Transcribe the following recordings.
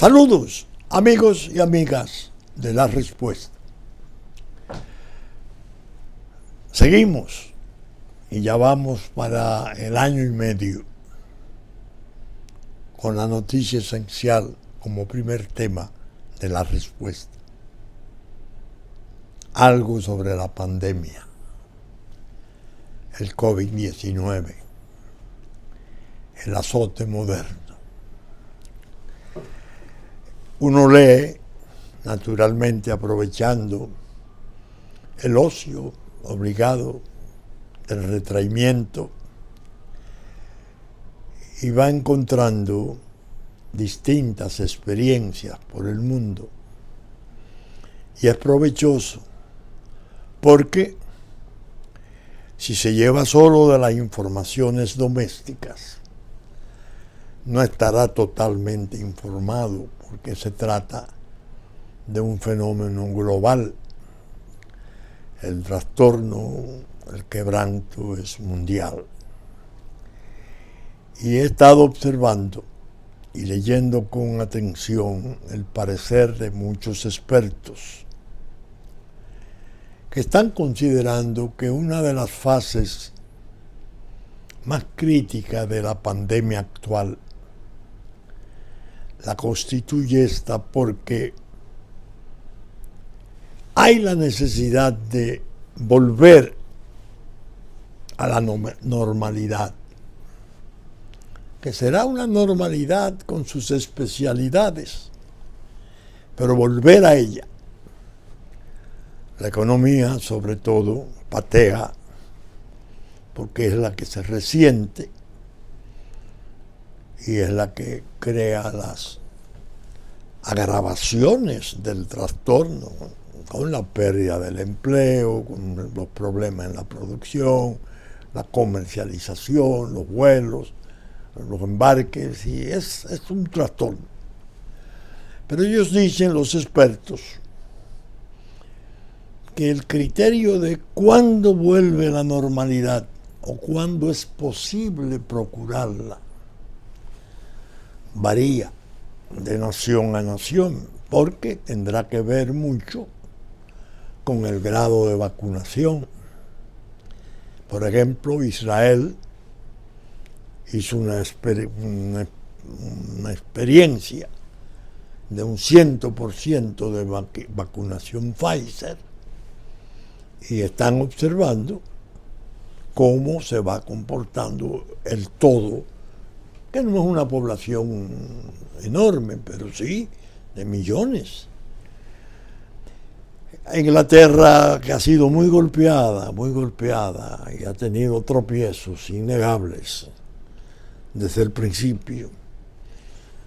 Saludos, amigos y amigas de La Respuesta. Seguimos y ya vamos para el año y medio con la noticia esencial como primer tema de La Respuesta. Algo sobre la pandemia, el COVID-19, el azote moderno. Uno lee, naturalmente aprovechando el ocio obligado del retraimiento, y va encontrando distintas experiencias por el mundo. Y es provechoso porque si se lleva solo de las informaciones domésticas, no estará totalmente informado, porque se trata de un fenómeno global. El trastorno, el quebranto es mundial. Y he estado observando y leyendo con atención el parecer de muchos expertos que están considerando que una de las fases más críticas de la pandemia actual la constituye esta porque hay la necesidad de volver a la normalidad, que será una normalidad con sus especialidades, pero volver a ella. La economía, sobre todo, patea, porque es la que se resiente y es la que crea las agravaciones del trastorno, con la pérdida del empleo, con los problemas en la producción, la comercialización, los vuelos, los embarques, y es un trastorno. Pero ellos dicen, los expertos, que el criterio de cuándo vuelve la normalidad o cuándo es posible procurarla varía de nación a nación, porque tendrá que ver mucho con el grado de vacunación. Por ejemplo, Israel hizo una experiencia de un 100% de vacunación Pfizer y están observando cómo se va comportando el todo, que no es una población enorme, pero sí de millones. Inglaterra, que ha sido muy golpeada y ha tenido tropiezos innegables desde el principio,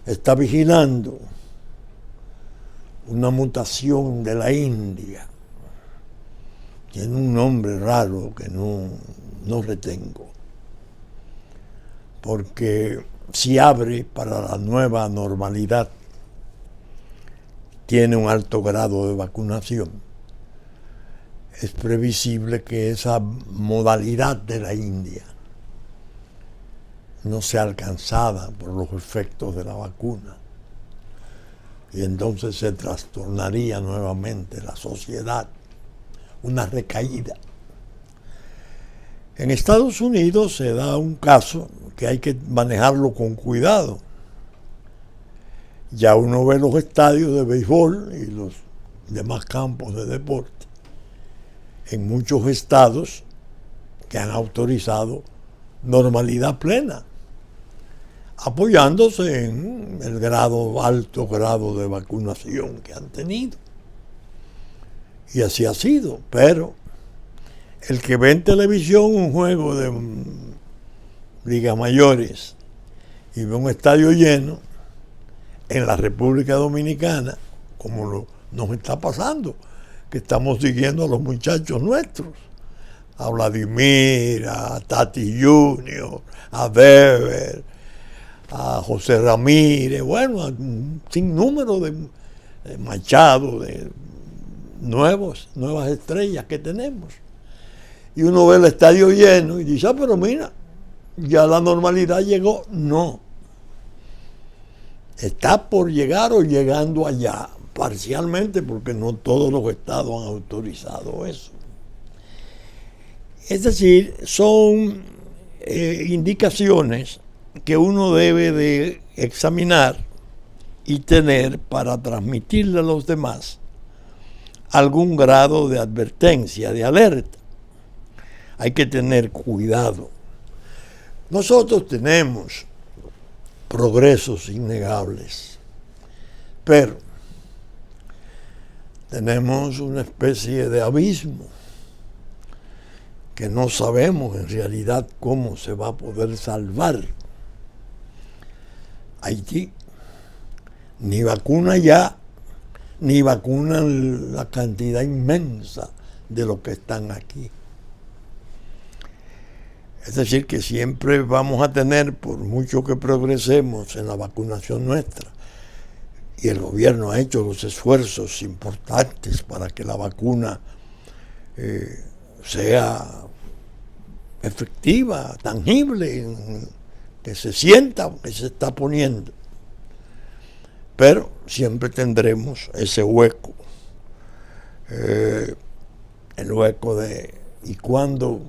está vigilando una mutación de la India. Tiene un nombre raro que no retengo, porque si abre para la nueva normalidad, tiene un alto grado de vacunación. Es previsible que esa modalidad de la India no sea alcanzada por los efectos de la vacuna. Y entonces se trastornaría nuevamente la sociedad, una recaída. En Estados Unidos se da un caso que hay que manejarlo con cuidado. Ya uno ve los estadios de béisbol y los demás campos de deporte en muchos estados que han autorizado normalidad plena, apoyándose en el alto grado de vacunación que han tenido. Y así ha sido, pero el que ve en televisión un juego de ligas mayores y ve un estadio lleno en la República Dominicana, como nos está pasando, que estamos siguiendo a los muchachos nuestros, a Vladimir, a Tati Junior, a Weber, a José Ramírez, bueno, a un sinnúmero de Machado, de nuevas estrellas que tenemos. Y uno ve el estadio lleno y dice, pero mira, ya la normalidad llegó. No. está por llegar o llegando allá, parcialmente porque no todos los estados han autorizado eso. Es decir, son indicaciones que uno debe de examinar y tener para transmitirle a los demás algún grado de advertencia, de alerta. Hay que tener cuidado. Nosotros tenemos progresos innegables, pero tenemos una especie de abismo que no sabemos en realidad cómo se va a poder salvar. Haití, ni vacuna ya, ni vacunan la cantidad inmensa de los que están aquí. Es decir, que siempre vamos a tener, por mucho que progresemos en la vacunación nuestra, y el gobierno ha hecho los esfuerzos importantes para que la vacuna sea efectiva, tangible, que se sienta que se está poniendo. Pero siempre tendremos ese hueco, el hueco de, y cuando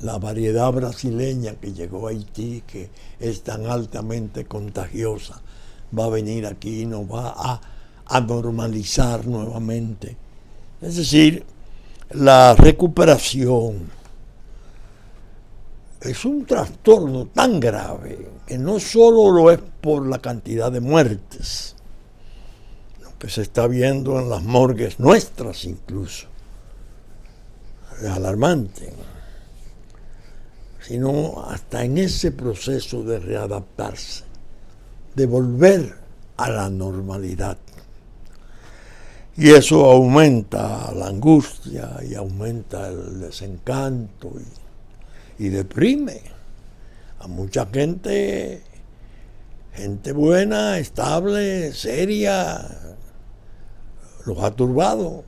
la variedad brasileña que llegó a Haití, que es tan altamente contagiosa, va a venir aquí y nos va a normalizar nuevamente. Es decir, la recuperación es un trastorno tan grave que no solo lo es por la cantidad de muertes, lo que se está viendo en las morgues nuestras incluso, es alarmante, sino hasta en ese proceso de readaptarse, de volver a la normalidad. Y eso aumenta la angustia y aumenta el desencanto y deprime a mucha gente buena, estable, seria, los ha turbado,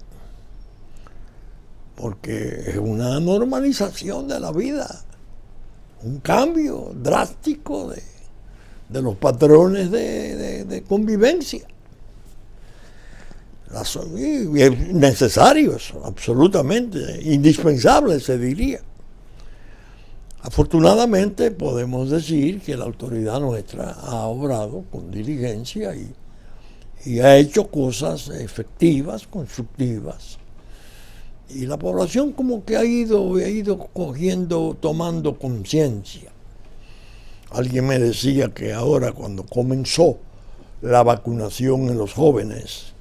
porque es una normalización de la vida, un cambio drástico de los patrones de convivencia. Necesarios, absolutamente, indispensables, se diría. Afortunadamente podemos decir que la autoridad nuestra ha obrado con diligencia y ha hecho cosas efectivas, constructivas. Y la población como que ha ido cogiendo, tomando conciencia. Alguien me decía que ahora, cuando comenzó la vacunación en los jóvenes,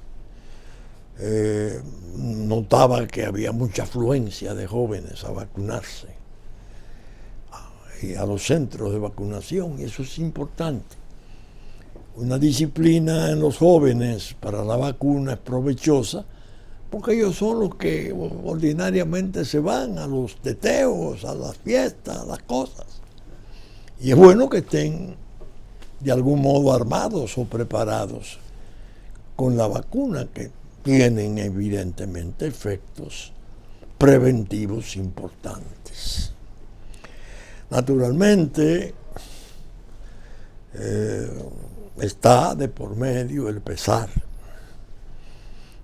notaba que había mucha afluencia de jóvenes a vacunarse y a los centros de vacunación, y eso es importante. Una disciplina en los jóvenes para la vacuna es provechosa, porque ellos son los que ordinariamente se van a los teteos, a las fiestas, a las cosas. Y es bueno que estén de algún modo armados o preparados con la vacuna, que tienen evidentemente efectos preventivos importantes. Naturalmente, está de por medio el pesar,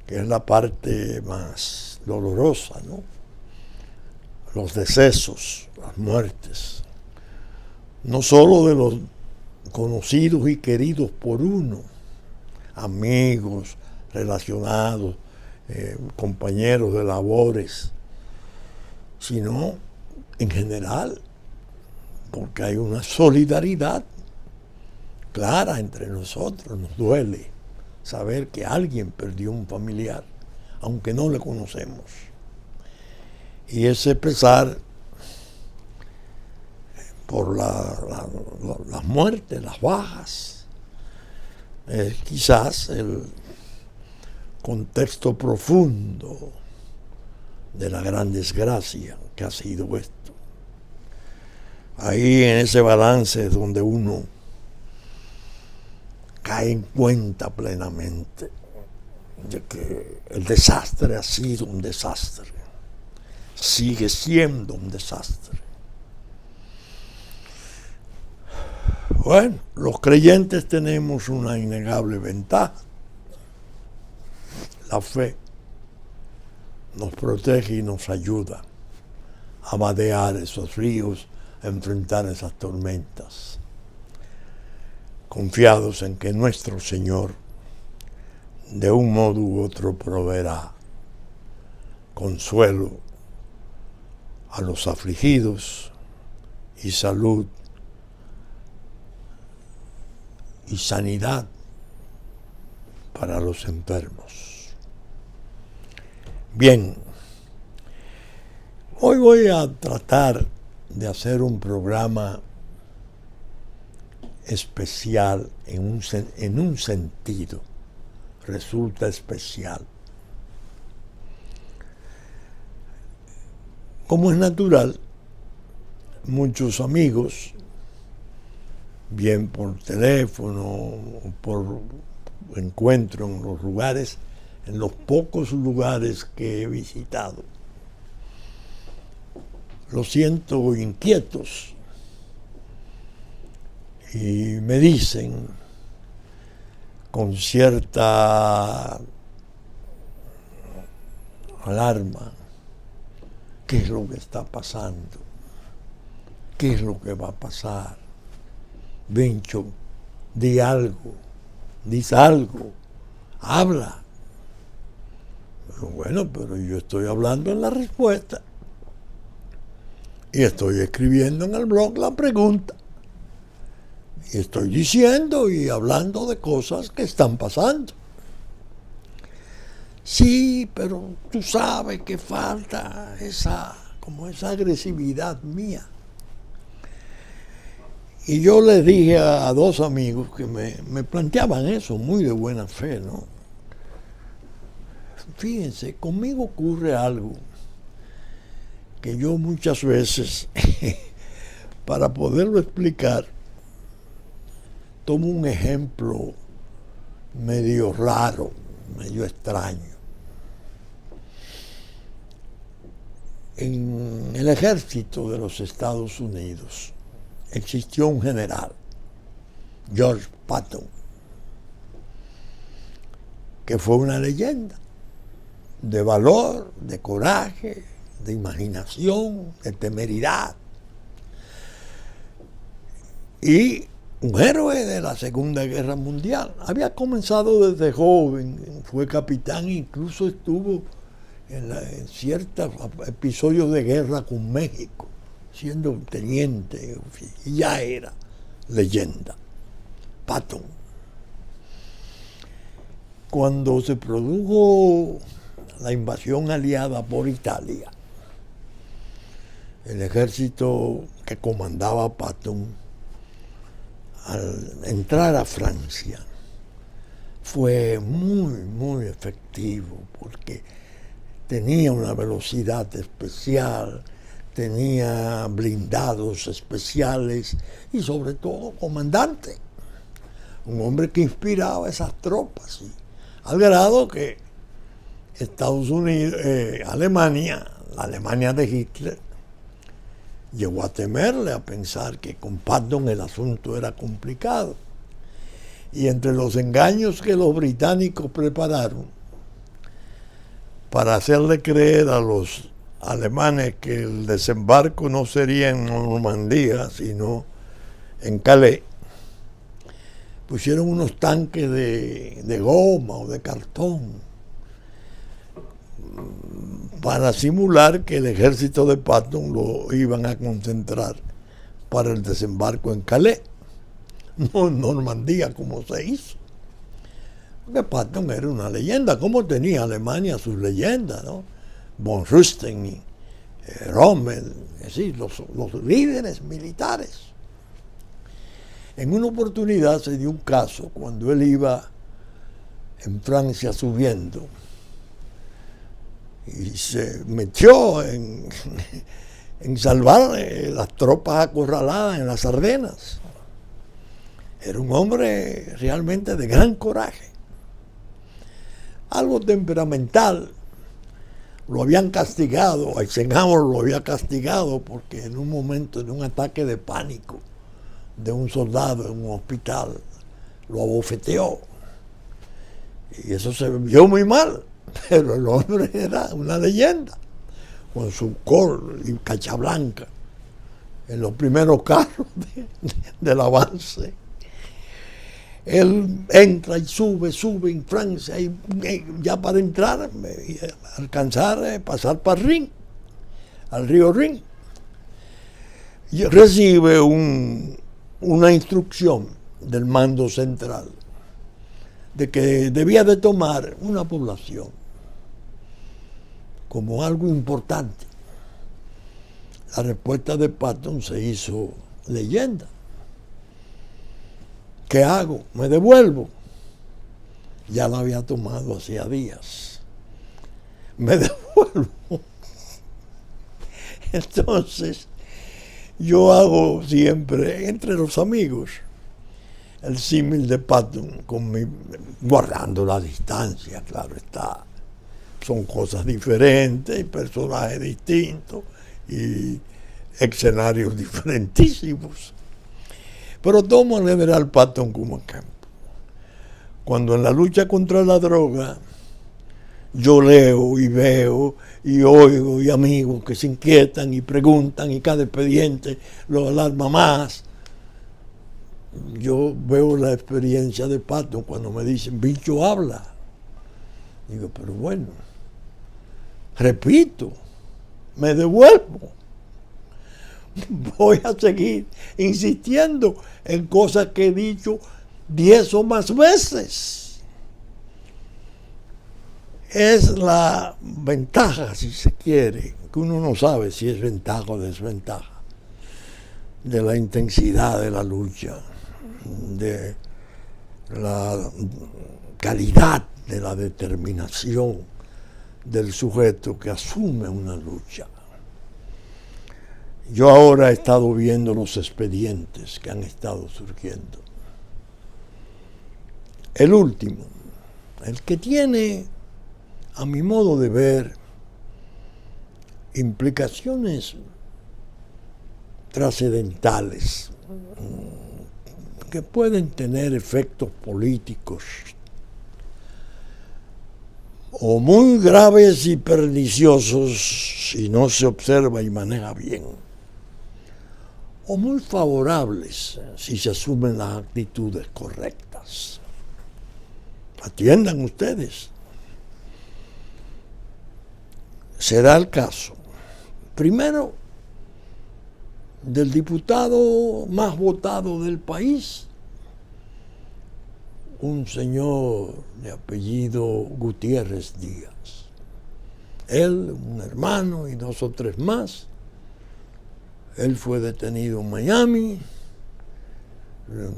que es la parte más dolorosa, ¿no? Los decesos, las muertes, no solo de los conocidos y queridos por uno, amigos, relacionados, compañeros de labores, sino en general, porque hay una solidaridad clara entre nosotros. Nos duele saber que alguien perdió un familiar, aunque no le conocemos. Y ese pesar por las muertes, las bajas, es quizás el contexto profundo de la gran desgracia que ha sido esto. Ahí en ese balance es donde uno cae en cuenta plenamente de que el desastre ha sido un desastre, sigue siendo un desastre. Bueno, los creyentes tenemos una innegable ventaja. La fe nos protege y nos ayuda a vadear esos ríos, a enfrentar esas tormentas, confiados en que nuestro Señor de un modo u otro proveerá consuelo a los afligidos y salud y sanidad para los enfermos. Bien, hoy voy a tratar de hacer un programa especial en un sentido. Resulta especial. Como es natural, muchos amigos, bien por teléfono o por encuentro en los lugares, en los pocos lugares que he visitado, los siento inquietos y me dicen con cierta alarma qué es lo que está pasando, qué es lo que va a pasar. Bencho, di algo, dice algo, habla. Bueno, pero yo estoy hablando en la respuesta y estoy escribiendo en el blog la pregunta y estoy diciendo y hablando de cosas que están pasando. Sí, pero tú sabes que falta esa agresividad mía. Y yo les dije a dos amigos que me planteaban eso muy de buena fe, ¿no? Fíjense, conmigo ocurre algo que yo muchas veces, para poderlo explicar, tomo un ejemplo medio raro, medio extraño. En el ejército de los Estados Unidos existió un general, George Patton, que fue una leyenda de valor, de coraje, de imaginación, de temeridad. Y un héroe de la Segunda Guerra Mundial. Había comenzado desde joven, fue capitán, incluso estuvo en ciertos episodios de guerra con México, siendo teniente, y ya era leyenda. Patton. Cuando se produjo la invasión aliada por Italia, el ejército que comandaba Patton, al entrar a Francia, fue muy efectivo porque tenía una velocidad especial, tenía blindados especiales y sobre todo comandante, un hombre que inspiraba a esas tropas, ¿sí? Al grado que Estados Unidos, Alemania, la Alemania de Hitler, llegó a temerle, a pensar que con Patton el asunto era complicado. Y entre los engaños que los británicos prepararon para hacerle creer a los alemanes que el desembarco no sería en Normandía, sino en Calais, pusieron unos tanques de goma o de cartón para simular que el ejército de Patton lo iban a concentrar para el desembarco en Calais, no en Normandía como se hizo. Porque Patton era una leyenda, como tenía Alemania sus leyendas, ¿no? Von Rüsten y Rommel, es decir, los líderes militares. En una oportunidad se dio un caso cuando él iba en Francia subiendo y se metió en salvar las tropas acorraladas en las Ardenas. Era un hombre realmente de gran coraje, algo temperamental. Lo habían castigado, Eisenhower lo había castigado porque en un momento, en un ataque de pánico, de un soldado en un hospital, lo abofeteó. Y eso se vio muy mal, pero el hombre era una leyenda, con su col y cacha blanca, en los primeros carros del avance. Él entra y sube en Francia, y ya para entrar, y alcanzar, pasar para Rin, al río Rin. Y recibe una instrucción del mando central de que debía de tomar una población como algo importante. La respuesta de Patton se hizo leyenda. ¿Qué hago? Me devuelvo. Ya la había tomado hacía días. Me devuelvo. Entonces, yo hago siempre entre los amigos el símil de Patton, guardando la distancia, claro está. Son cosas diferentes, personajes distintos y escenarios diferentísimos. Pero tomo al general Patton como ejemplo. Cuando en la lucha contra la droga, yo leo y veo y oigo y amigos que se inquietan y preguntan y cada expediente lo alarma más. Yo veo la experiencia de Patton cuando me dicen, bicho, habla. Digo, pero bueno, repito, me devuelvo. Voy a seguir insistiendo en cosas que he dicho 10 o más veces. Es la ventaja, si se quiere, que uno no sabe si es ventaja o desventaja, de la intensidad de la lucha, de la calidad de la determinación del sujeto que asume una lucha. Yo ahora he estado viendo los expedientes que han estado surgiendo. El último, el que tiene, a mi modo de ver, implicaciones trascendentales que pueden tener efectos políticos o muy graves y perniciosos si no se observa y maneja bien, o muy favorables si se asumen las actitudes correctas. Atiendan ustedes. Se da el caso, primero, del diputado más votado del país, un señor de apellido Gutiérrez Díaz. Él, un hermano y 2 o 3 más. Él fue detenido en Miami,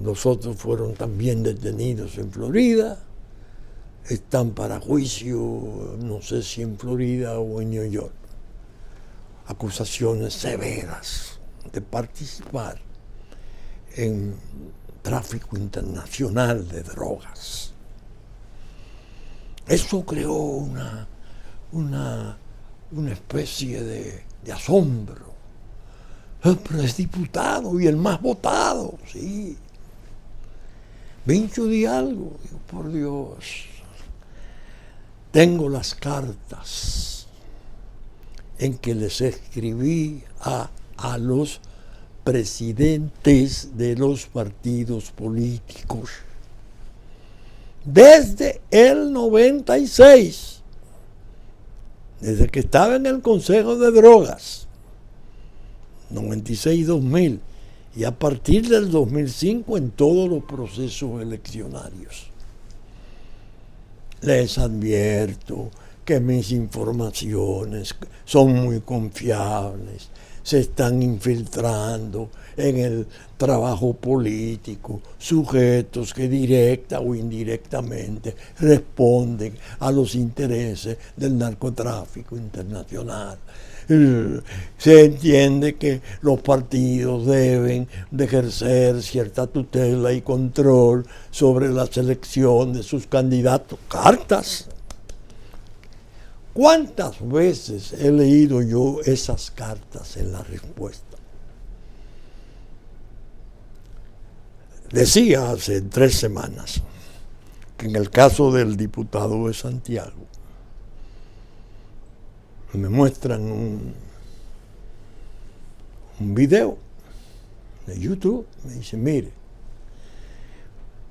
los otros fueron también detenidos en Florida, están para juicio, no sé si en Florida o en New York. Acusaciones severas de participar en tráfico internacional de drogas. Eso creó una especie de asombro. Pero es diputado y el más votado, sí. Vincho, di algo. Digo, por Dios. Tengo las cartas en que les escribí a los presidentes de los partidos políticos desde el 96, desde que estaba en el Consejo de Drogas, 96-2000, y a partir del 2005 en todos los procesos eleccionarios. Les advierto que mis informaciones son muy confiables, se están infiltrando en el trabajo político sujetos que directa o indirectamente responden a los intereses del narcotráfico internacional. Se entiende que los partidos deben de ejercer cierta tutela y control sobre la selección de sus candidatos. Cartas. ¿Cuántas veces he leído yo esas cartas en la respuesta? decía hace 3 semanas que en el caso del diputado de Santiago, me muestran un video de YouTube, me dice, mire,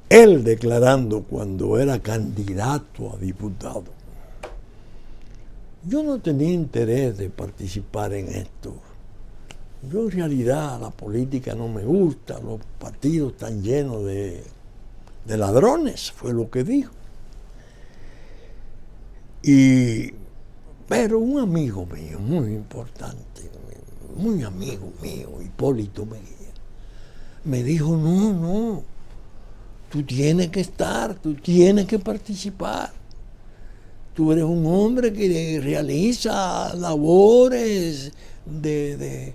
él declarando cuando era candidato a diputado, yo no tenía interés de participar en esto. Yo en realidad la política no me gusta, los partidos están llenos de ladrones, fue lo que dijo. Pero un amigo mío, muy importante, muy amigo mío, Hipólito Mejía, me dijo, no, tú tienes que estar, tú tienes que participar. Tú eres un hombre que realiza labores de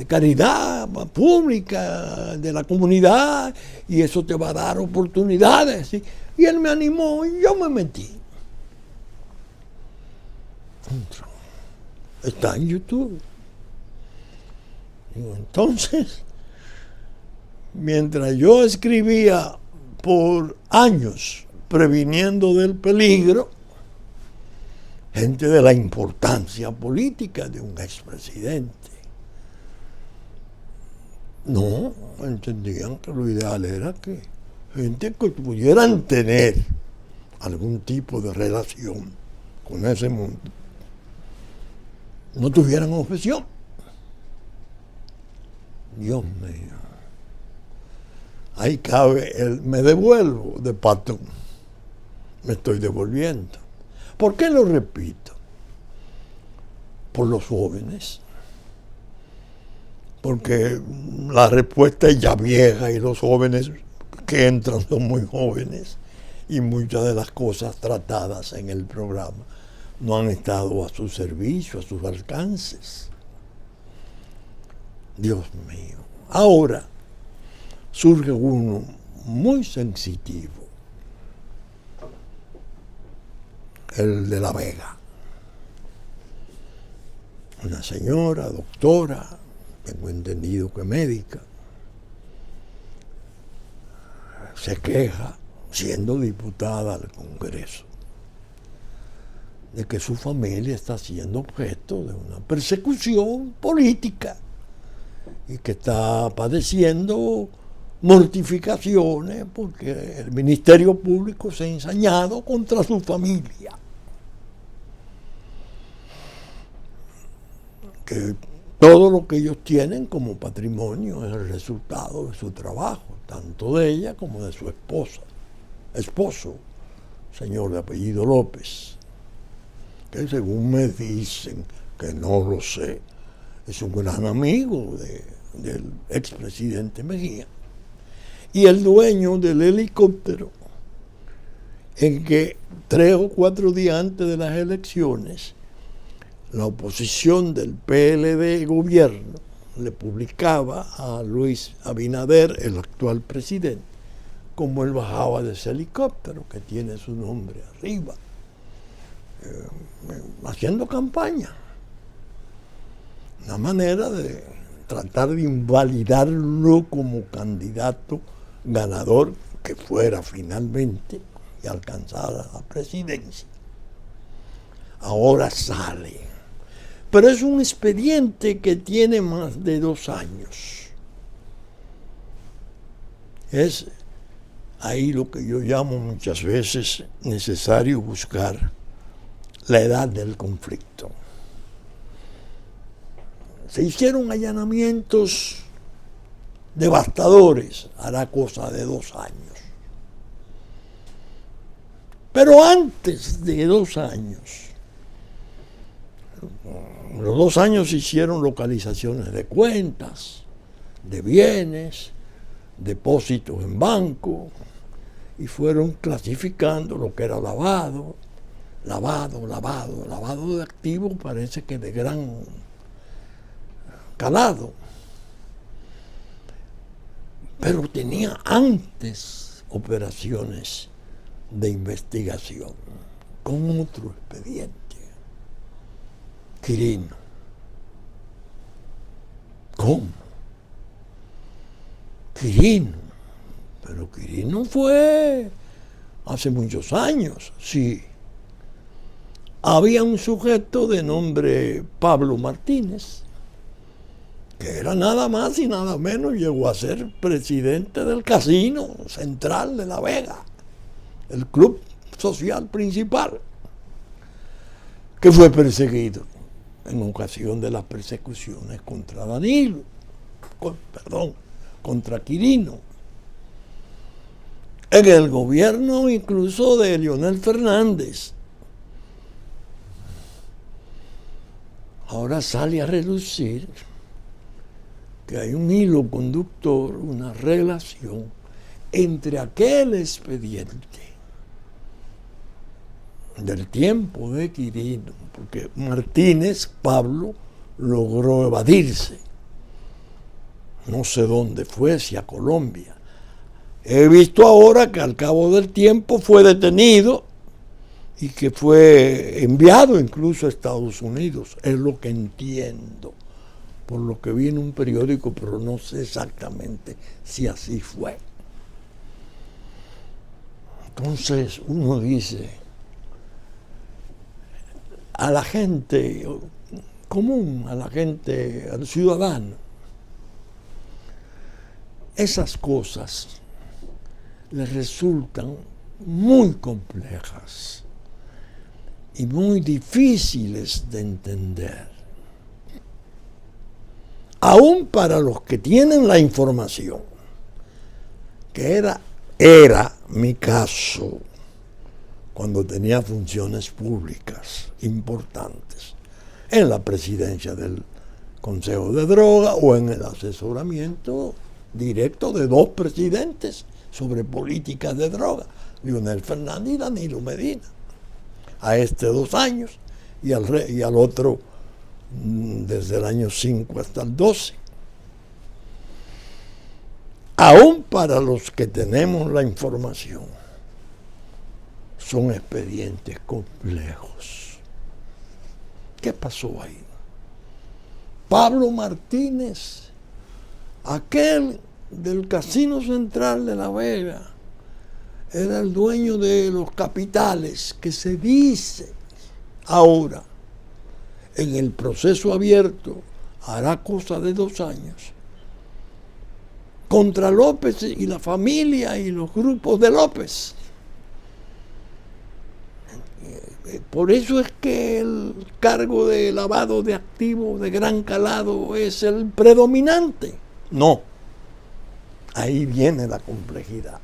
caridad pública, de la comunidad, y eso te va a dar oportunidades. ¿Sí? Y él me animó y yo me metí. Está en YouTube. Digo, entonces, mientras yo escribía por años previniendo del peligro, gente de la importancia política de un expresidente, no entendían que lo ideal era que gente que pudieran tener algún tipo de relación con ese mundo no tuvieran objeción. Dios mío, ahí cabe me devuelvo de pato, me estoy devolviendo. ¿Por qué lo repito? Por los jóvenes. Porque la respuesta es ya vieja y los jóvenes que entran son muy jóvenes y muchas de las cosas tratadas en el programa no han estado a su servicio, a sus alcances. Dios mío. Ahora surge uno muy sensitivo, el de La Vega. Una señora, doctora, tengo entendido que médica, se queja, siendo diputada al Congreso, de que su familia está siendo objeto de una persecución política y que está padeciendo mortificaciones porque el Ministerio Público se ha ensañado contra su familia. Que todo lo que ellos tienen como patrimonio es el resultado de su trabajo, tanto de ella como de su esposo, señor de apellido López, que según me dicen, que no lo sé, es un gran amigo del expresidente Mejía, y el dueño del helicóptero en que 3 o 4 días antes de las elecciones la oposición del PLD gobierno le publicaba a Luis Abinader, el actual presidente, cómo él bajaba de ese helicóptero que tiene su nombre arriba, haciendo campaña. Una manera de tratar de invalidarlo como candidato ganador que fuera finalmente y alcanzara la presidencia. Ahora sale. Pero es un expediente que tiene más de 2 años. Es ahí lo que yo llamo muchas veces necesario buscar la edad del conflicto. Se hicieron allanamientos devastadores, hará cosa de 2 años. Pero antes de 2 años, los 2 años se hicieron localizaciones de cuentas, de bienes, depósitos en banco, y fueron clasificando lo que era lavado de activos, parece que de gran calado. Pero tenía antes operaciones de investigación con otro expediente. Quirino. ¿Cómo? Quirino, Pero Quirino fue hace muchos años, sí. Había un sujeto de nombre Pablo Martínez, que era nada más y nada menos, llegó a ser presidente del Casino Central de La Vega, el club social principal, que fue perseguido en ocasión de las persecuciones contra contra Quirino. En el gobierno incluso de Leonel Fernández. Ahora sale a relucir que hay un hilo conductor, una relación entre aquel expediente del tiempo de Quirino, porque Martínez, Pablo, logró evadirse. No sé dónde fue, si a Colombia. He visto ahora que al cabo del tiempo fue detenido y que fue enviado incluso a Estados Unidos. Es lo que entiendo, por lo que vi en un periódico, pero no sé exactamente si así fue. Entonces uno dice, a la gente común, al ciudadano, esas cosas les resultan muy complejas y muy difíciles de entender. Aún para los que tienen la información, que era mi caso cuando tenía funciones públicas importantes en la presidencia del Consejo de Droga o en el asesoramiento directo de dos presidentes sobre políticas de droga, Leonel Fernández y Danilo Medina, a 2 años y al otro desde el año 5 hasta el 12. Aún para los que tenemos la información, son expedientes complejos. ¿Qué pasó ahí? Pablo Martínez, aquel del Casino Central de La Vega, era el dueño de los capitales que se dice ahora en el proceso abierto, hará cosa de 2 años, contra López y la familia y los grupos de López. Por eso es que el cargo de lavado de activos de gran calado es el predominante. No, ahí viene la complejidad.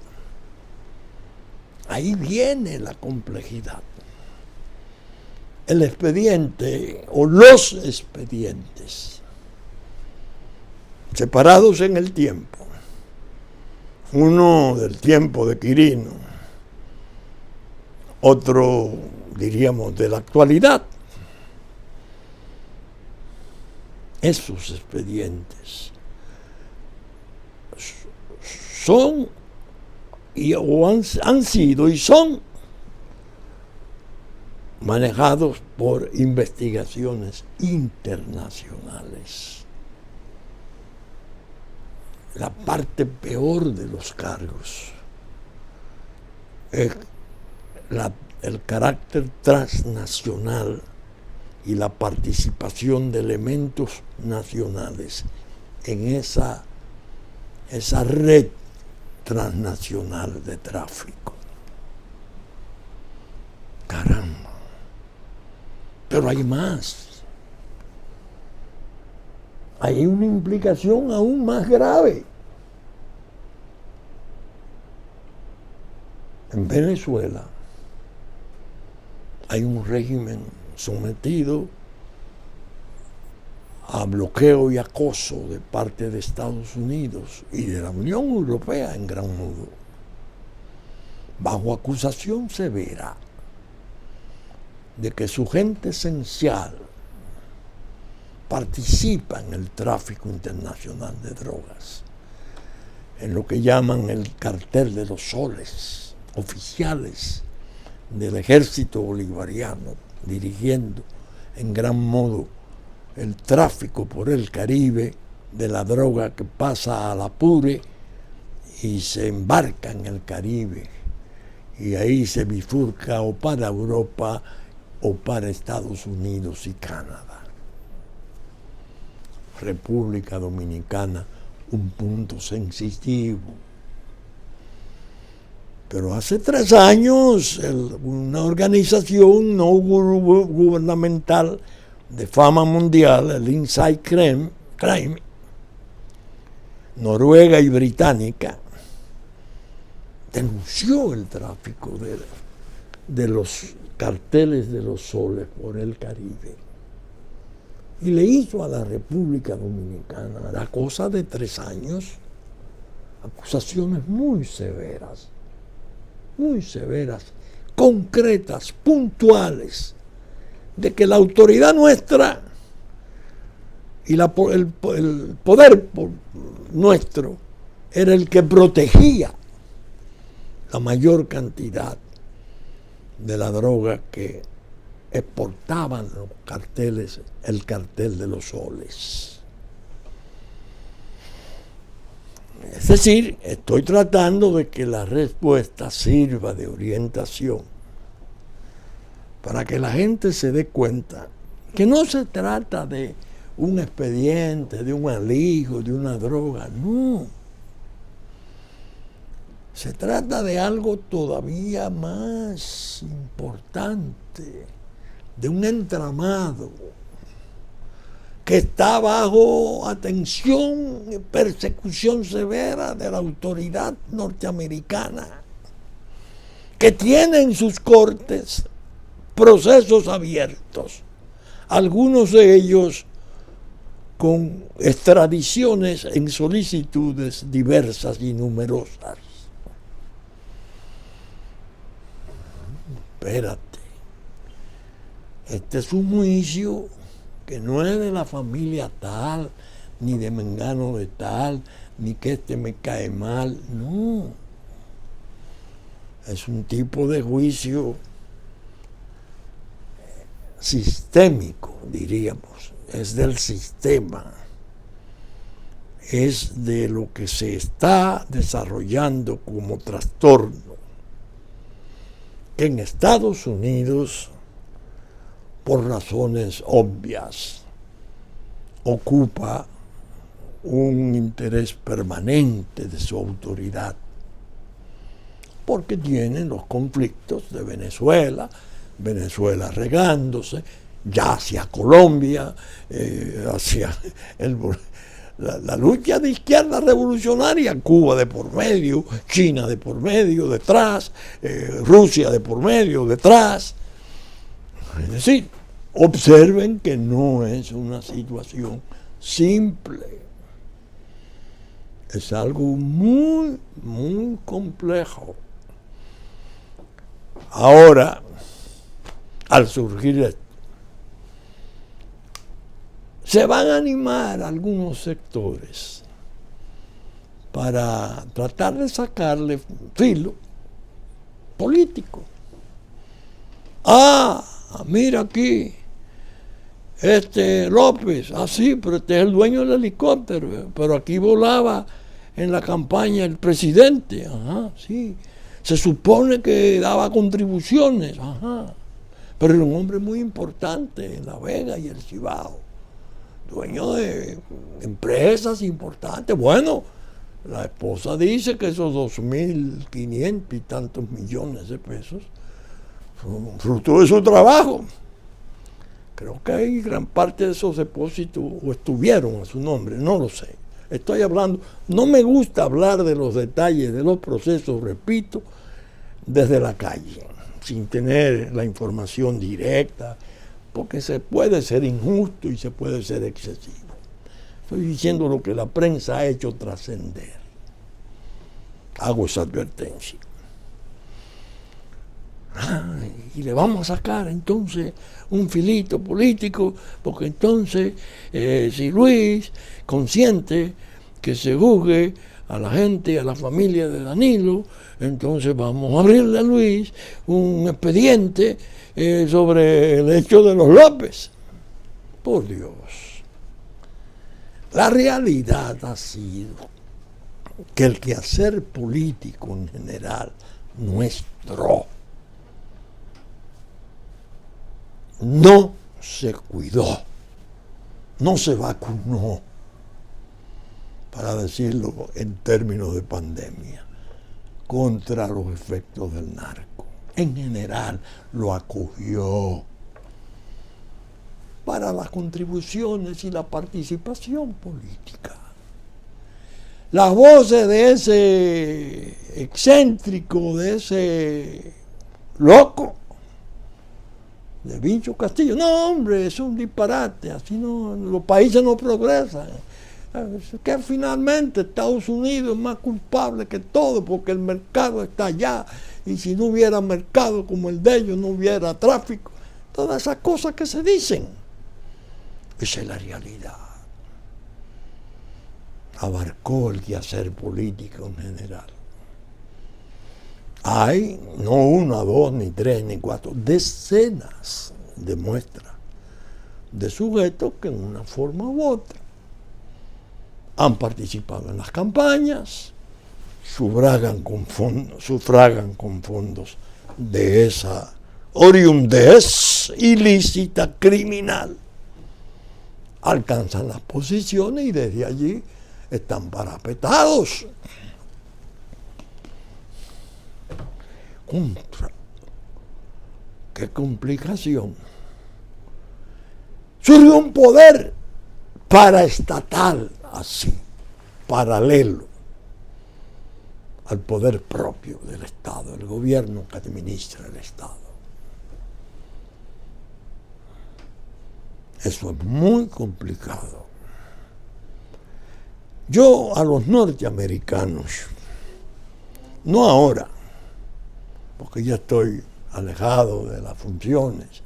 Ahí viene la complejidad. El expediente o los expedientes separados en el tiempo, uno del tiempo de Quirino, otro, diríamos, de la actualidad. Esos expedientes son han sido y son manejados por investigaciones internacionales. La parte peor de los cargos es el carácter transnacional y la participación de elementos nacionales en esa red transnacional de tráfico. Caramba. Pero hay más. Hay una implicación aún más grave. En Venezuela hay un régimen sometido a bloqueo y acoso de parte de Estados Unidos y de la Unión Europea en gran modo, bajo acusación severa de que su gente esencial participa en el tráfico internacional de drogas, en lo que llaman el cartel de los soles, oficiales del ejército bolivariano, dirigiendo en gran modo el tráfico por el Caribe de la droga que pasa al Apure y se embarca en el Caribe y ahí se bifurca o para Europa o para Estados Unidos y Canadá. República Dominicana, un punto sensitivo. Pero hace 3 años una organización no gubernamental de fama mundial, el Inside Crime, noruega y británica, denunció el tráfico de los carteles de los soles por el Caribe y le hizo a la República Dominicana, la cosa de 3 años, acusaciones muy severas, concretas, puntuales, de que la autoridad nuestra y el poder nuestro era el que protegía la mayor cantidad de la droga que exportaban los carteles, el cartel de los soles. Es decir, estoy tratando de que la respuesta sirva de orientación para que la gente se dé cuenta que no se trata de un expediente, de un alijo, de una droga, no. Se trata de algo todavía más importante, de un entramado que está bajo atención y persecución severa de la autoridad norteamericana, que tiene en sus cortes procesos abiertos, algunos de ellos con extradiciones en solicitudes diversas y numerosas. Espérate, este es un juicio que no es de la familia tal, ni de mengano de tal, ni que este me cae mal, no. Es un tipo de juicio sistémico, diríamos, es del sistema, es de lo que se está desarrollando como trastorno, que en Estados Unidos, por razones obvias, ocupa un interés permanente de su autoridad, porque tienen los conflictos de Venezuela regándose, ya hacia Colombia, hacia la lucha de izquierda revolucionaria, Cuba de por medio, China de por medio, detrás, Rusia de por medio, detrás. Es decir, observen que no es una situación simple. Es algo muy, muy complejo. Ahora, al surgir esto, se van a animar algunos sectores para tratar de sacarle filo político. Mira aquí, López, sí, pero este es el dueño del helicóptero, pero aquí volaba en la campaña el presidente, sí, se supone que daba contribuciones, pero era un hombre muy importante en La Vega y el Cibao, dueño de empresas importantes. Bueno, la esposa dice que esos 2.500 y tantos millones de pesos son fruto de su trabajo. Creo que hay gran parte de esos depósitos o estuvieron a su nombre, no lo sé. Estoy hablando, no me gusta hablar de los detalles de los procesos, repito, desde la calle, sin tener la información directa, porque se puede ser injusto y se puede ser excesivo. Estoy diciendo lo que la prensa ha hecho trascender. Hago esa advertencia. Y le vamos a sacar entonces un filito político, porque entonces si Luis consiente que se juzgue a la gente, a la familia de Danilo, entonces vamos a abrirle a Luis un expediente sobre el hecho de los López. Por Dios. La realidad ha sido que el quehacer político en general nuestro no se cuidó, no se vacunó, para decirlo en términos de pandemia, contra los efectos del narco. En general lo acogió para las contribuciones y la participación política. Las voces de ese excéntrico, de ese loco, de Vincho Castillo, no hombre, es un disparate, así no, los países no progresan. Que finalmente Estados Unidos es más culpable que todo porque el mercado está allá y si no hubiera mercado como el de ellos no hubiera tráfico. Todas esas cosas que se dicen, esa es la realidad. Abarcó el quehacer político en general. Hay no una, dos, ni tres, ni cuatro, decenas de muestras de sujetos que en una forma u otra han participado en las campañas, sufragan con fondos de esa oriundez ilícita, criminal, alcanzan las posiciones y desde allí están parapetados. Contra. ¡Qué complicación! Surgió un poder paraestatal, así, paralelo al poder propio del Estado, el gobierno que administra el Estado. Eso es muy complicado. Yo a los norteamericanos, no ahora, porque ya estoy alejado de las funciones,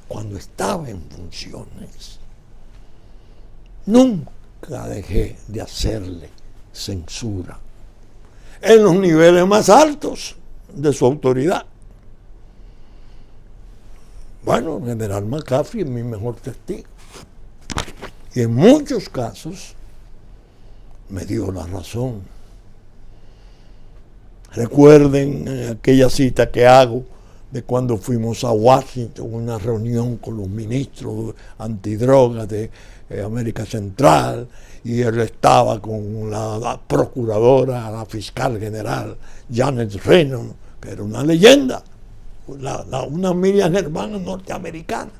cuando estaba en funciones, nunca dejé de hacerle censura en los niveles más altos de su autoridad. Bueno, el general McCaffrey es mi mejor testigo. Y en muchos casos me dio la razón. Recuerden aquella cita que hago de cuando fuimos a Washington, una reunión con los ministros antidrogas de América Central, y él estaba con la procuradora, la fiscal general, Janet Reno, que era una leyenda, una Miriam hermana norteamericana.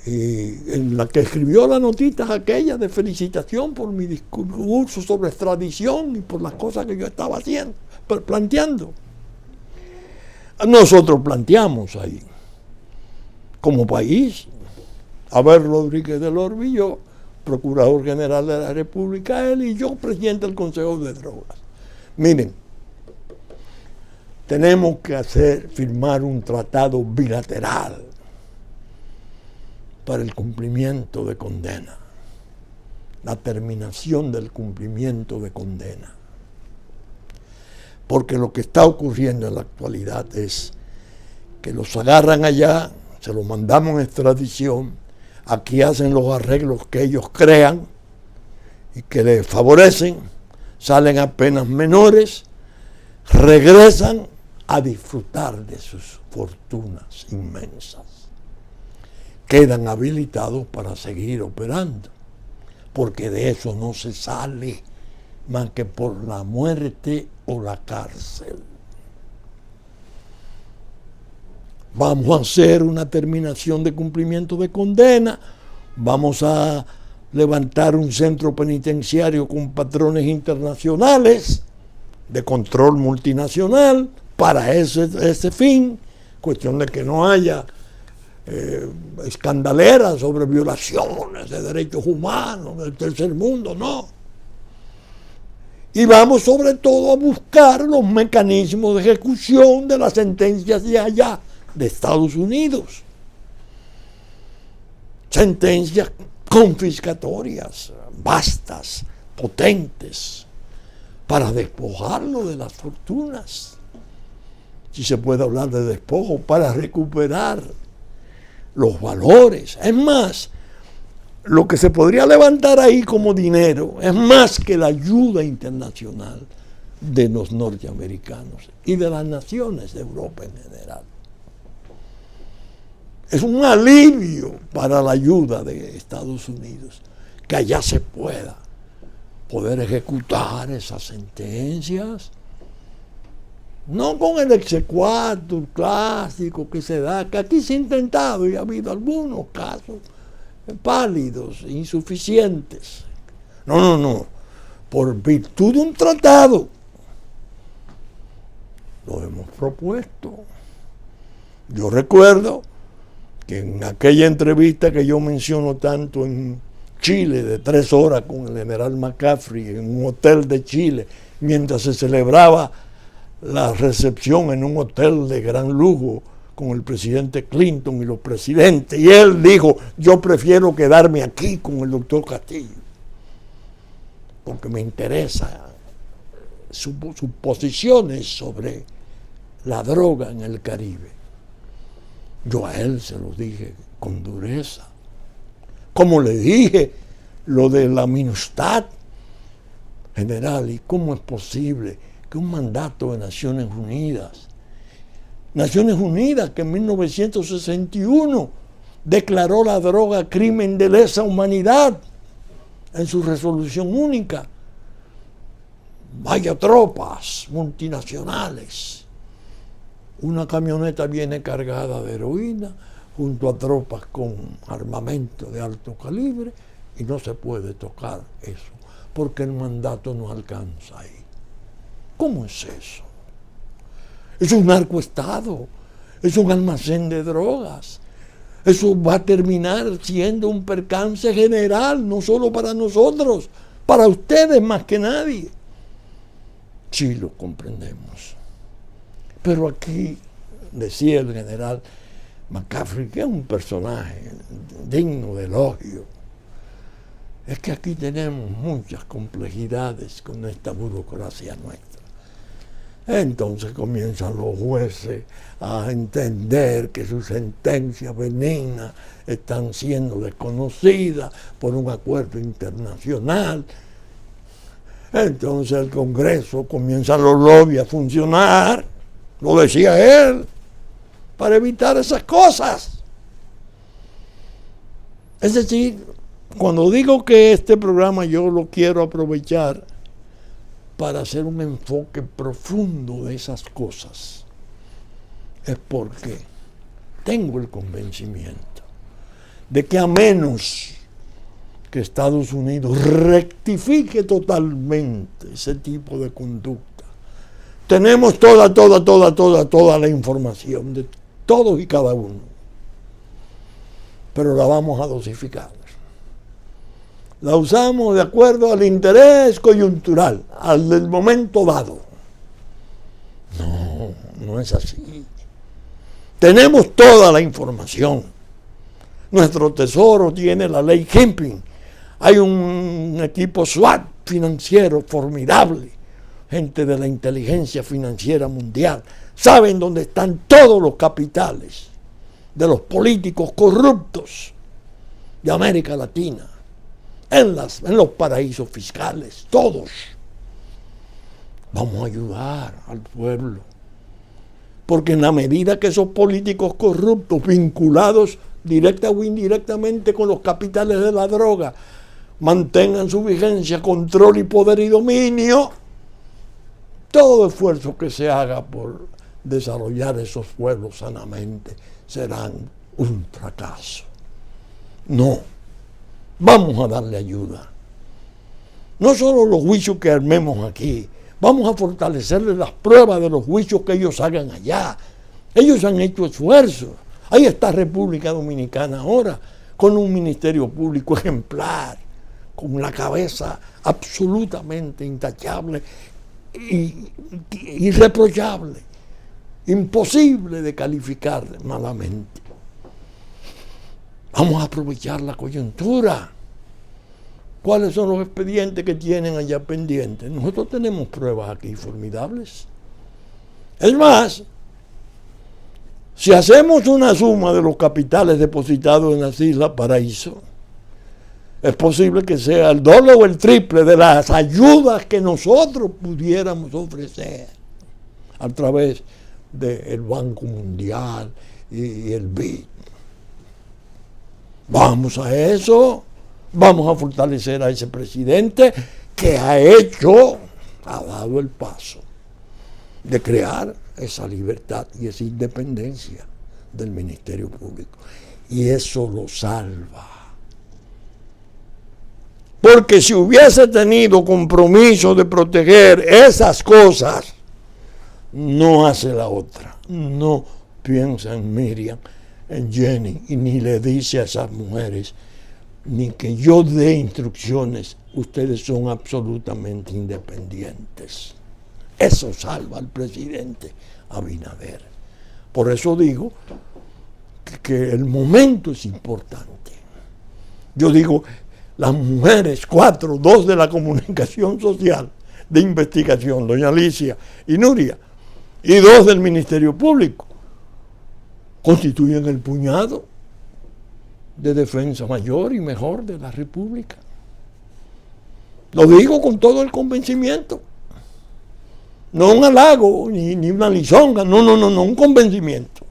Y en la que escribió las notitas aquellas de felicitación por mi discurso sobre extradición y por las cosas que yo estaba haciendo, planteando. Nosotros planteamos ahí, como país, Abel Rodríguez del Orbe y yo, Procurador General de la República, él y yo, Presidente del Consejo de Drogas. Miren, tenemos que firmar un tratado bilateral para el cumplimiento de condena, la terminación del cumplimiento de condena. Porque lo que está ocurriendo en la actualidad es que los agarran allá, se los mandamos en extradición, aquí hacen los arreglos que ellos crean y que les favorecen, salen apenas menores, regresan a disfrutar de sus fortunas inmensas. Quedan habilitados para seguir operando, porque de eso no se sale más que por la muerte o la cárcel. Vamos a hacer una terminación de cumplimiento de condena, vamos a levantar un centro penitenciario con patrones internacionales de control multinacional para ese fin, cuestión de que no haya escandaleras sobre violaciones de derechos humanos del tercer mundo, no. Y vamos sobre todo a buscar los mecanismos de ejecución de las sentencias de allá, de Estados Unidos. Sentencias confiscatorias, vastas, potentes, para despojarlo de las fortunas. Si se puede hablar de despojo, para recuperar los valores. Es más, lo que se podría levantar ahí como dinero es más que la ayuda internacional de los norteamericanos y de las naciones de Europa en general. Es un alivio para la ayuda de Estados Unidos que allá se pueda poder ejecutar esas sentencias, no con el exequatur clásico que se da, que aquí se ha intentado y ha habido algunos casos pálidos, insuficientes. No, por virtud de un tratado lo hemos propuesto. Yo recuerdo que en aquella entrevista que yo menciono tanto en Chile, de 3 horas con el general McCaffrey en un hotel de Chile, mientras se celebraba la recepción en un hotel de gran lujo con el presidente Clinton y los presidentes, y él dijo: yo prefiero quedarme aquí con el doctor Castillo, porque me interesa sus posiciones sobre la droga en el Caribe. Yo a él se lo dije con dureza, como le dije lo de la MINUSTAH, general, ¿y cómo es posible que un mandato de Naciones Unidas que en 1961 declaró la droga crimen de lesa humanidad en su resolución única, vaya tropas multinacionales, una camioneta viene cargada de heroína junto a tropas con armamento de alto calibre y no se puede tocar eso porque el mandato no alcanza ahí? ¿Cómo es eso? Es un narcoestado, es un almacén de drogas. Eso va a terminar siendo un percance general, no solo para nosotros, para ustedes más que nadie. Sí, lo comprendemos. Pero aquí, decía el general McCaffrey, que es un personaje digno de elogio, es que aquí tenemos muchas complejidades con esta burocracia nuestra. Entonces comienzan los jueces a entender que sus sentencias benignas están siendo desconocidas por un acuerdo internacional. Entonces el Congreso comienzan los lobbies a funcionar, lo decía él, para evitar esas cosas. Es decir, cuando digo que este programa yo lo quiero aprovechar para hacer un enfoque profundo de esas cosas, es porque tengo el convencimiento de que a menos que Estados Unidos rectifique totalmente ese tipo de conducta, tenemos toda la información de todos y cada uno, pero la vamos a dosificar. La usamos de acuerdo al interés coyuntural, al del momento dado. No es así. Tenemos toda la información. Nuestro tesoro tiene la ley Kemping. Hay un equipo SWAT financiero formidable, gente de la inteligencia financiera mundial. Saben dónde están todos los capitales de los políticos corruptos de América Latina. En los paraísos fiscales, todos. Vamos a ayudar al pueblo. Porque en la medida que esos políticos corruptos, vinculados directa o indirectamente con los capitales de la droga, mantengan su vigencia, control y poder y dominio, todo esfuerzo que se haga por desarrollar esos pueblos sanamente serán un fracaso. No. Vamos a darle ayuda. No solo los juicios que armemos aquí, vamos a fortalecerles las pruebas de los juicios que ellos hagan allá. Ellos han hecho esfuerzos. Ahí está República Dominicana ahora, con un ministerio público ejemplar, con la cabeza absolutamente intachable y irreprochable, imposible de calificar malamente. Vamos a aprovechar la coyuntura. ¿Cuáles son los expedientes que tienen allá pendientes? Nosotros tenemos pruebas aquí formidables. Es más, si hacemos una suma de los capitales depositados en las Islas Paraíso, es posible que sea el doble o el triple de las ayudas que nosotros pudiéramos ofrecer a través del Banco Mundial y el BID. Vamos a eso, vamos a fortalecer a ese presidente que ha dado el paso de crear esa libertad y esa independencia del Ministerio Público. Y eso lo salva. Porque si hubiese tenido compromiso de proteger esas cosas, no hace la otra. No piensa en Miriam, en Jenny, y ni le dice a esas mujeres, ni que yo dé instrucciones, ustedes son absolutamente independientes. Eso salva al presidente Abinader. Por eso digo que el momento es importante. Yo digo, las mujeres, 2 de la comunicación social, de investigación, doña Alicia y Nuria, y 2 del Ministerio Público, constituyen el puñado de defensa mayor y mejor de la República. Lo digo con todo el convencimiento. No un halago, ni una lisonja, no, un convencimiento.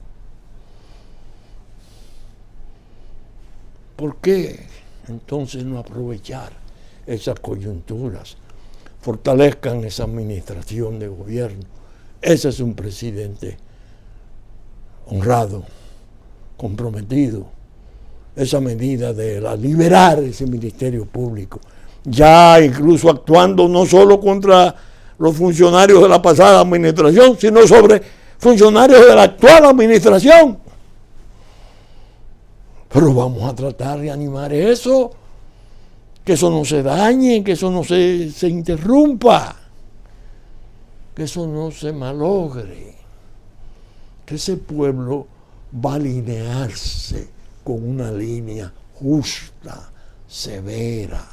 ¿Por qué entonces no aprovechar esas coyunturas? Fortalezcan esa administración de gobierno. Ese es un presidente honrado, comprometido. Esa medida de liberar ese Ministerio Público, ya incluso actuando no solo contra los funcionarios de la pasada administración, sino sobre funcionarios de la actual administración. Pero vamos a tratar de animar eso, que eso no se dañe, que eso no se interrumpa, que eso no se malogre, que ese pueblo va a alinearse con una línea justa, severa,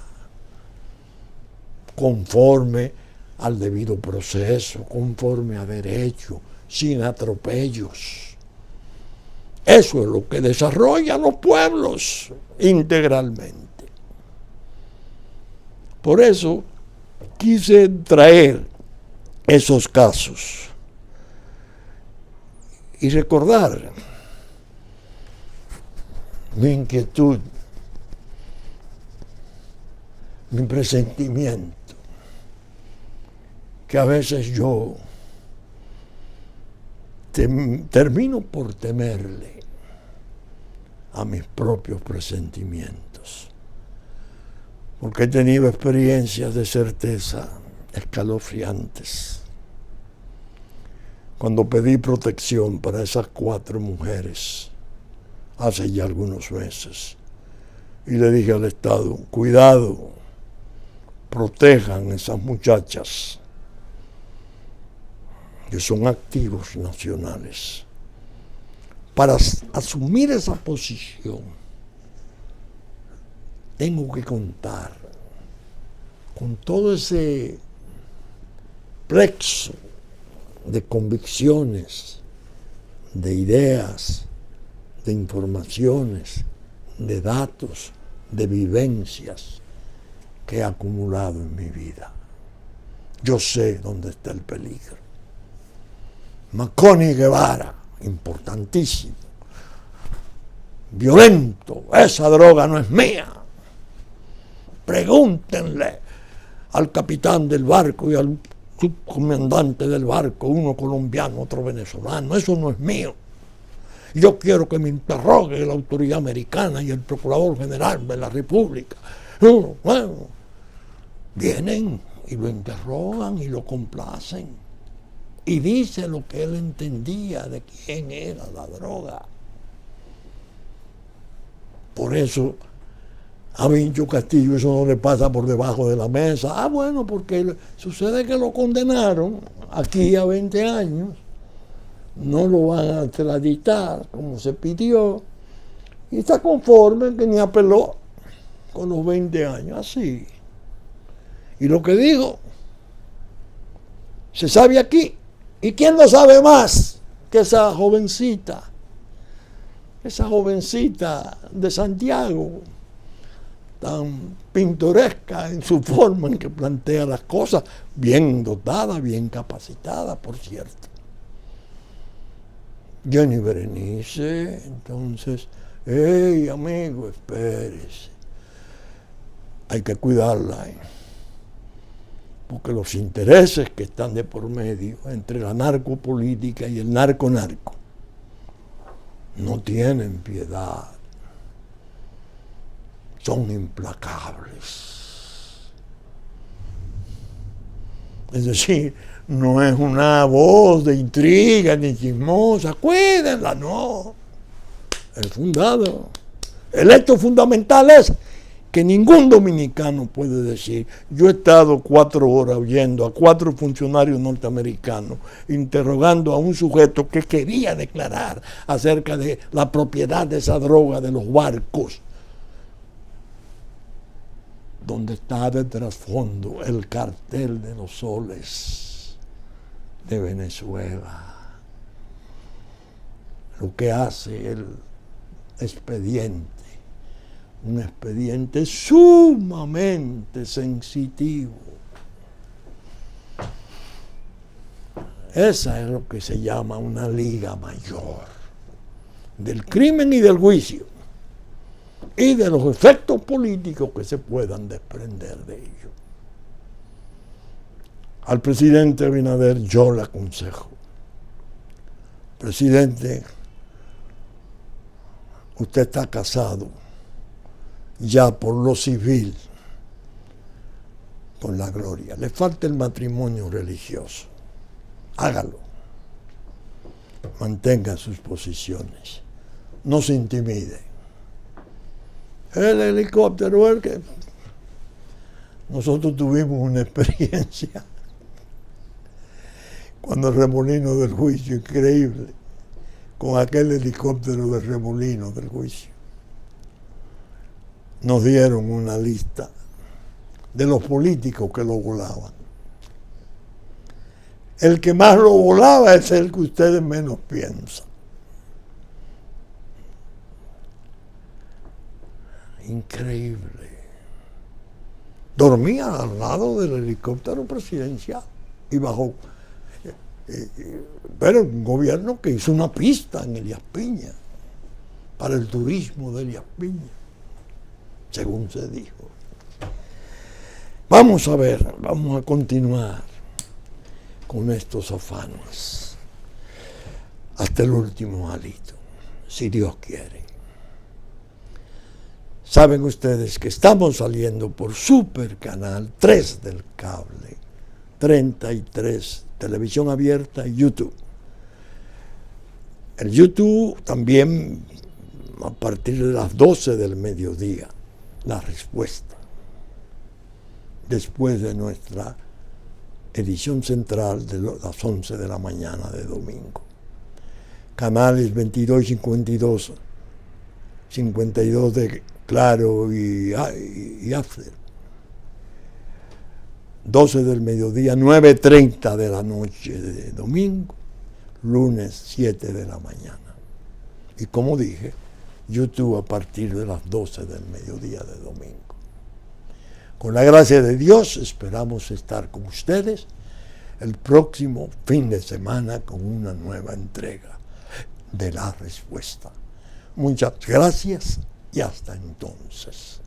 conforme al debido proceso, conforme a derecho, sin atropellos. Eso es lo que desarrolla los pueblos integralmente. Por eso quise traer esos casos y recordar mi inquietud, mi presentimiento, que a veces yo termino por temerle a mis propios presentimientos, porque he tenido experiencias de certeza escalofriantes. Cuando pedí protección para esas 4 mujeres, hace ya algunos meses, y le dije al Estado, cuidado, protejan esas muchachas, que son activos nacionales. Para asumir esa posición, tengo que contar con todo ese plexo de convicciones, de ideas, de informaciones, de datos, de vivencias que he acumulado en mi vida. Yo sé dónde está el peligro. Macondo Guevara, importantísimo, violento, esa droga no es mía. Pregúntenle al capitán del barco y al subcomandante del barco, uno colombiano, otro venezolano, eso no es mío. Yo quiero que me interrogue la autoridad americana y el procurador general de la República. Bueno, vienen y lo interrogan y lo complacen. Y dice lo que él entendía de quién era la droga. Por eso a Vincho Castillo eso no le pasa por debajo de la mesa. Bueno, porque sucede que lo condenaron aquí a 20 años. No lo van a extraditar como se pidió. Y está conforme que ni apeló con los 20 años. Así. Y lo que digo, se sabe aquí. ¿Y quién lo sabe más que esa jovencita de Santiago, tan pintoresca en su forma en que plantea las cosas, bien dotada, bien capacitada, por cierto. Jenny Berenice, entonces, hey amigo, espérese, hay que cuidarla, porque los intereses que están de por medio entre la narcopolítica y el narco-narco no tienen piedad, son implacables. Es decir, no es una voz de intriga ni chismosa, cuídenla, no. El fundado, el hecho fundamental es que ningún dominicano puede decir, yo he estado 4 horas oyendo a 4 funcionarios norteamericanos interrogando a un sujeto que quería declarar acerca de la propiedad de esa droga de los barcos, donde está de trasfondo el cartel de los soles de Venezuela. Lo que hace el expediente, un expediente sumamente sensitivo. Esa es lo que se llama una liga mayor del crimen y del juicio y de los efectos políticos que se puedan desprender de ello. Al presidente Abinader yo le aconsejo, presidente, usted está casado ya por lo civil con la gloria, le falta el matrimonio religioso, hágalo, mantenga sus posiciones, no se intimide. El helicóptero, el que nosotros tuvimos una experiencia cuando el Remolino del Juicio, increíble, con aquel helicóptero de Remolino del Juicio. Nos dieron una lista de los políticos que lo volaban. El que más lo volaba es el que ustedes menos piensan. Increíble. Dormía al lado del helicóptero presidencial y bajó. Pero un gobierno que hizo una pista en Elías Piña para el turismo de Elías Piña, según se dijo. Vamos a ver, vamos a continuar con estos afanes hasta el último hálito, si Dios quiere. Saben ustedes que estamos saliendo por Super Canal 3 del cable, 33, televisión abierta y YouTube. El YouTube también a partir de las 12 del mediodía, la respuesta, después de nuestra edición central de las 11 de la mañana de domingo. Canales 22 y 52, 52 de Claro y After. 12 del mediodía, 9:30 de la noche de domingo, lunes 7 de la mañana. Y como dije, YouTube a partir de las 12 del mediodía de domingo. Con la gracia de Dios esperamos estar con ustedes el próximo fin de semana con una nueva entrega de La Respuesta. Muchas gracias y hasta entonces.